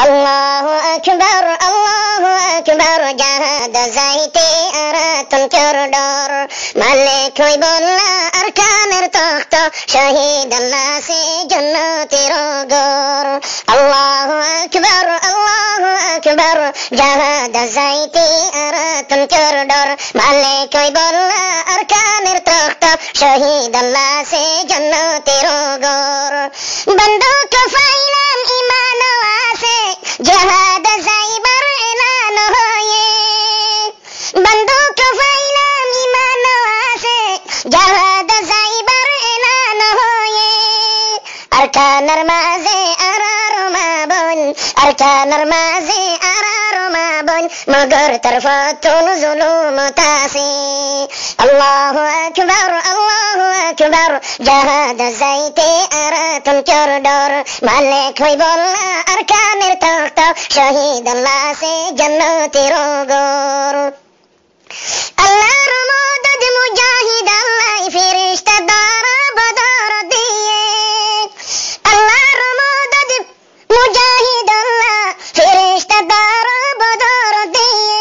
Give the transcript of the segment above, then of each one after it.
Allahu akbar জাহাদ যাইতে আরাতন চরডর মালিক হইবল্লা আরকানের তখ্ত শহীদ আল্লাহ সে জান্নাতের ঘর আল্লাহু আকবার জাহাদ যাইতে আরাতন চরডর মালিক হইবল্লা আরকানের তখ্ত শহীদ আল্লাহ সে জান্নাতের ঘর বন্দুক ফাইলাম ঈমান আছে জাহাদ যাইবার এলান হয়ে বন্দুক ফাইলাম ঈমান আছে জাহাদ যাইবার এলান হয়ে আরকানের মাঝে আরার মাবন আরকানের মাঝে আরার মাবন মগর তরফতুন জুলুম তাসি আল্লাহু আকবার জাহাদ যাইতে আরাতন চরডর মালিক হইবল্লা আরকানের তখ্ত শহীদ আল্লাহ সে জান্নাতের ঘর আল্লাহর মদদ মুজাহিদ আল্লাহ ফেরেশতা দ্বারা বদর দিয়ে আল্লাহর মদদ মুজাহিদ আল্লাহ ফেরেশতা দ্বারা বদর দিয়ে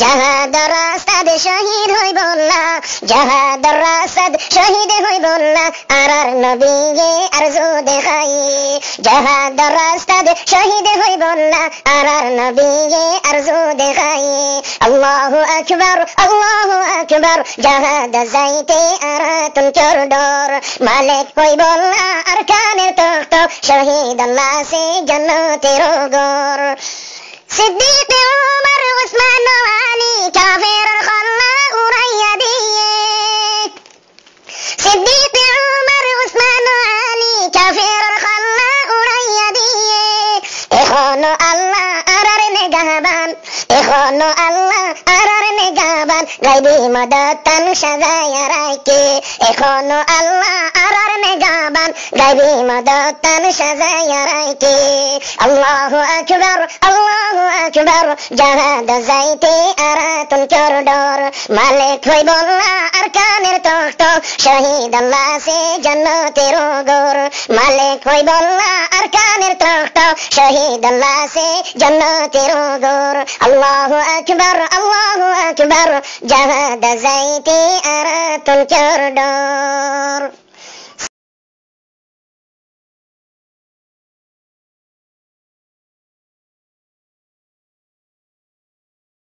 জাহাদ রাস্তাদ শহীদ হইবল্লা জাহাদ রাস্তাদ শহীদ হইবল্লা আরার নবীকে আরজু দেখাই জাহাদ রাস্তাদ শহীদ হইবল্লা আরার নবীকে আরজু দেখাই আল্লাহু আকবার জাহাদ যাইতে আরাতন চরডর মালিক হইবল্লা আরকানের তখ্ত শহীদ আল্লাহ সে জান্নাতের ঘর সিদ্দিক উমর উসমান আলী কাফের খল্লা উড়াইয়া দিয়ে সিদ্দিক উমর উসমান আলী কাফের খল্লা উড়াইয়া দিয়ে এখনো আল্লাহ আরার নেগাহবান এখনো আল্লাহ আরার নেগাহবান গাইবি মদদ তান সাজায়া রাখে এখনো আল্লাহ আরার নেগাহবান গাইবি মদদ তান সাজায়া রাখে আল্লাহু আকবার জাহাদ যাইতে আরাতন চরডর মালিক হইবল্লা আরকানের তখ্ত শহীদ আল্লাহ সে জান্নাতের ঘর মালিক হইবল্লা আরকানের তখ্ত শহীদ আল্লাহ সে জান্নাতের ঘর আল্লাহু আকবার জাহাদ যাইতে আরাতন চরডর।